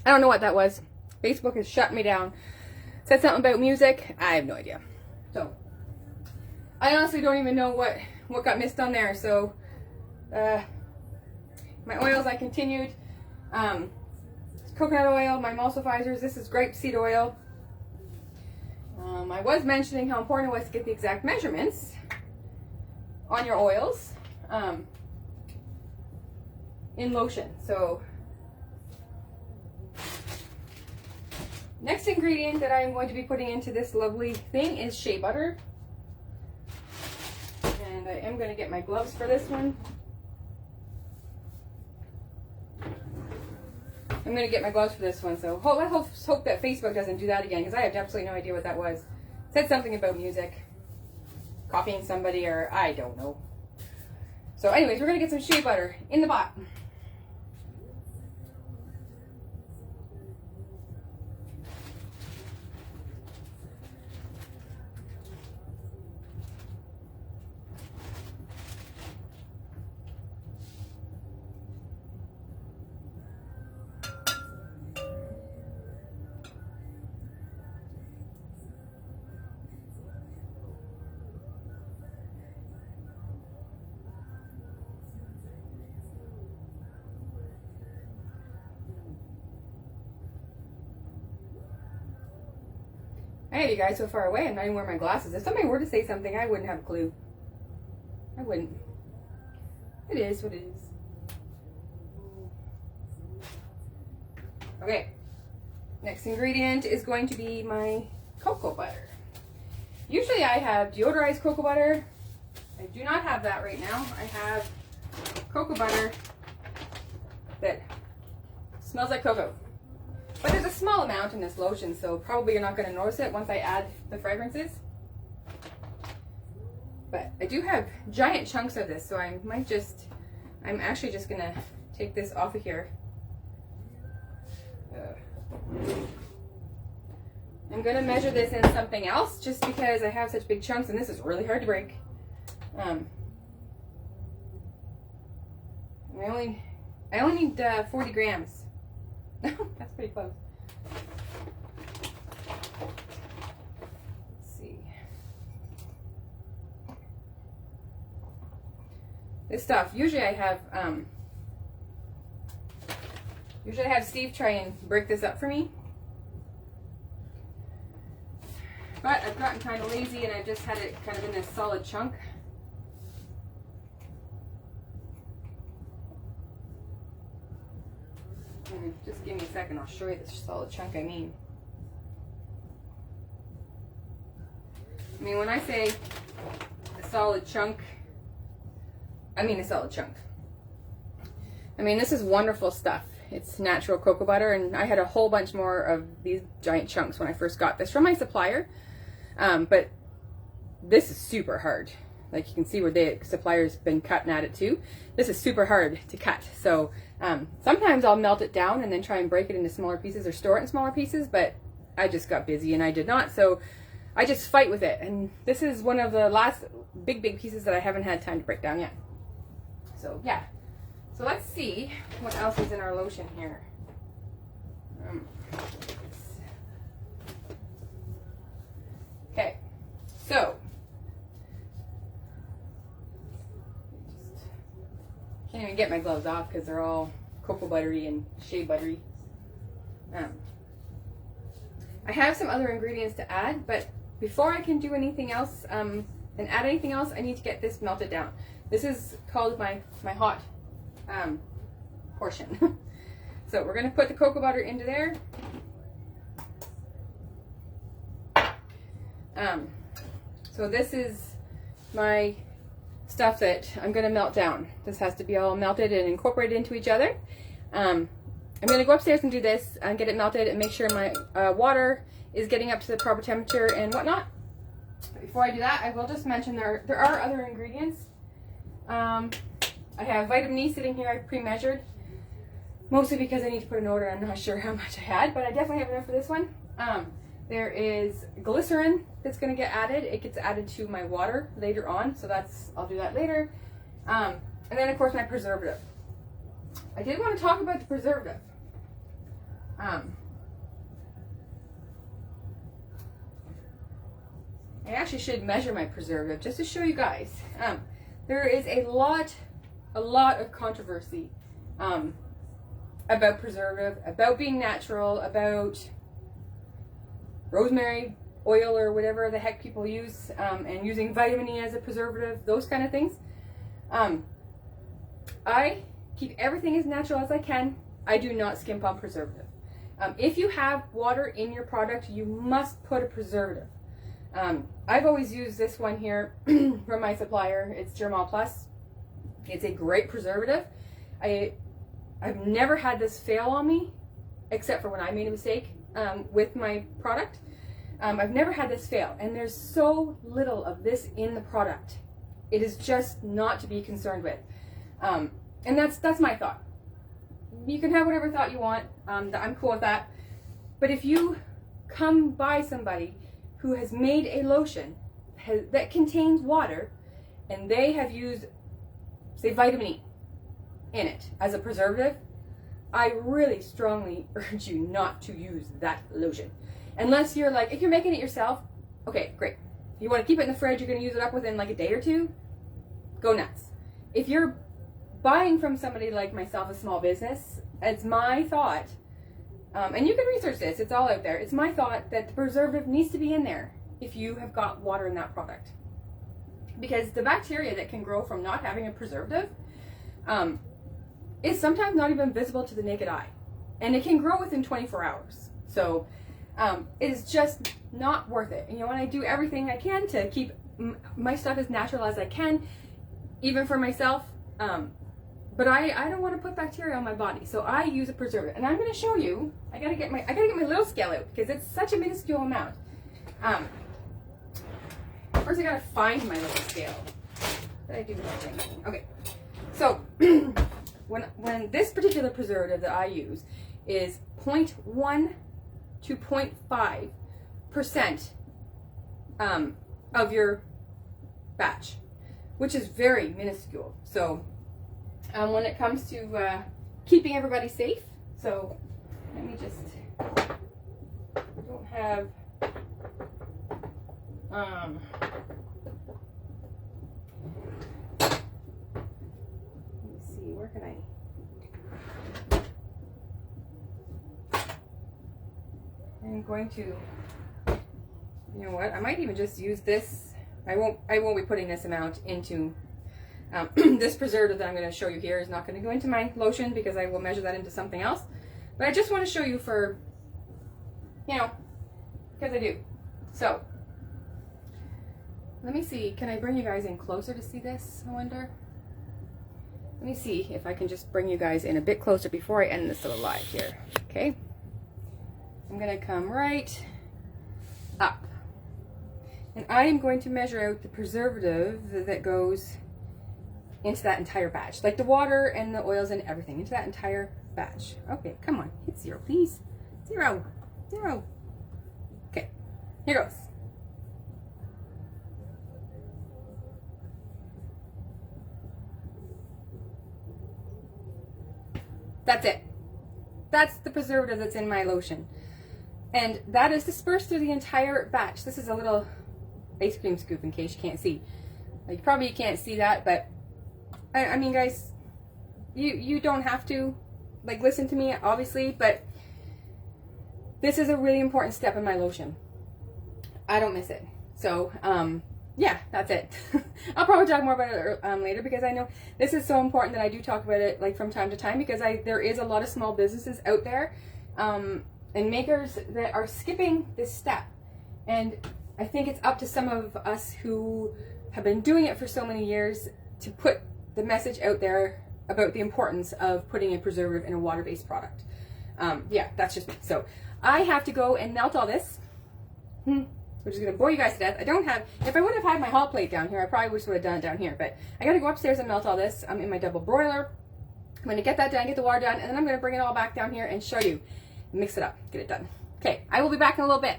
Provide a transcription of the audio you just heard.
I don't know what that was. Facebook has shut me down. Said something about music. I have no idea. So I honestly don't even know what got missed on there. So my oils, I continued. Coconut oil, my emulsifiers. This is grapeseed oil. I was mentioning how important it was to get the exact measurements on your oils in lotion. So next ingredient that I'm going to be putting into this lovely thing is shea butter. And I am going to get my gloves for this one. I'm going to get my gloves for this one. So I hope that Facebook doesn't do that again, because I have absolutely no idea what that was. It said something about music. Copying somebody, or I don't know. So anyways, we're going to get some shea butter in the pot. I have you guys so far away, I'm not even wearing my glasses. If somebody were to say something, I wouldn't have a clue. I wouldn't. It is what it is. Okay. Next ingredient is going to be my cocoa butter. Usually I have deodorized cocoa butter. I do not have that right now. I have cocoa butter that smells like cocoa. But there's a small amount in this lotion, so probably you're not going to notice it once I add the fragrances. But I do have giant chunks of this, so I'm actually just going to take this off of here. I'm going to measure this in something else, just because I have such big chunks, and this is really hard to break. I only need 40 grams. That's pretty close. Let's see. This stuff, usually I have Steve try and break this up for me. But I've gotten kind of lazy and I've just had it kind of in this solid chunk. Just give me a second, I'll show you the solid chunk I mean. When I say a solid chunk, I mean a solid chunk. This is wonderful stuff. It's natural cocoa butter, and I had a whole bunch more of these giant chunks when I first got this from my supplier. But this is super hard. Like you can see where the supplier's been cutting at it too. This is super hard to cut. So sometimes I'll melt it down and then try and break it into smaller pieces or store it in smaller pieces, but I just got busy and I did not. So I just fight with it. And this is one of the last big pieces that I haven't had time to break down yet. So yeah. So let's see what else is in our lotion here. Okay. So can't even get my gloves off because they're all cocoa buttery and shea buttery. I have some other ingredients to add, but before I can do anything else and add anything else, I need to get this melted down. This is called my hot portion. So we're going to put the cocoa butter into there. So this is my stuff that I'm going to melt down. This has to be all melted and incorporated into each other. I'm going to go upstairs and do this and get it melted and make sure my water is getting up to the proper temperature and whatnot. But before I do that, I will just mention there are other ingredients. I have vitamin E sitting here. I've pre-measured, mostly because I need to put an order. I'm not sure how much I had, but I definitely have enough for this one. There is glycerin that's going to get added. It gets added to my water later on, so I'll do that later. And then of course my preservative. I did want to talk about the preservative. I actually should measure my preservative just to show you guys. There is a lot of controversy about preservative, about being natural, about rosemary oil or whatever the heck people use, and using vitamin E as a preservative, those kind of things. I keep everything as natural as I can. I do not skimp on preservative. If you have water in your product, you must put a preservative. I've always used this one here from my supplier. It's Germall Plus. It's a great preservative. I've never had this fail on me, except for when I made a mistake with my product. I've never had this fail, and there's so little of this in the product. It is just not to be concerned with. And that's my thought. You can have whatever thought you want. I'm cool with that. But if you come by somebody who has made a lotion that contains water, and they have used, say, vitamin E in it as a preservative, I really strongly urge you not to use that lotion. Unless you're like, if you're making it yourself, okay, great. You want to keep it in the fridge, you're going to use it up within like a day or two, go nuts. If you're buying from somebody like myself, a small business, it's my thought, and you can research this, it's all out there, it's my thought that the preservative needs to be in there if you have got water in that product. Because the bacteria that can grow from not having a preservative is sometimes not even visible to the naked eye. And it can grow within 24 hours. So it is just not worth it. And, you know, and I do everything I can to keep my stuff as natural as I can, even for myself. But I don't want to put bacteria on my body, so I use a preservative. And I'm going to show you. I gotta get my little scale out because it's such a minuscule amount. First, I gotta find my little scale. What did I do with that thing? Okay, so when this particular preservative that I use is 0.1 to 0.5% of your batch, which is very minuscule. So when it comes to keeping everybody safe, so let me just, I don't have, let me see, where can I, I'm going to, you know what, I might even just use this. I won't be putting this amount into this preservative that I'm going to show you here is not going to go into my lotion because I will measure that into something else. But I just want to show you for, you know, because I do. So, let me see. Can I bring you guys in closer to see this, I wonder? Let me see if I can just bring you guys in a bit closer before I end this little live here. Okay. I'm going to come right up. And I am going to measure out the preservative that goes into that entire batch, like the water and the oils and everything, into that entire batch. Okay, come on, hit 0, please. 0, 0. Okay, here goes. That's it. That's the preservative that's in my lotion. And that is dispersed through the entire batch. This is a little ice cream scoop in case you can't see. You probably can't see that, but I mean, guys, you don't have to, like, listen to me, obviously, but this is a really important step in my lotion. I don't miss it. So, yeah, that's it. I'll probably talk more about it later because I know this is so important that I do talk about it, like, from time to time, because there is a lot of small businesses out there and makers that are skipping this step. And I think it's up to some of us who have been doing it for so many years to put the message out there about the importance of putting a preservative in a water-based product. Yeah, that's just me. So I have to go and melt all this, which is going to bore you guys to death. I don't have, if I would have had my hot plate down here, I probably would have done it down here, but I got to go upstairs and melt all this. I'm in my double broiler. I'm going to get that done, get the water done, and then I'm going to bring it all back down here and show you. Mix it up, get it done. Okay, I will be back in a little bit.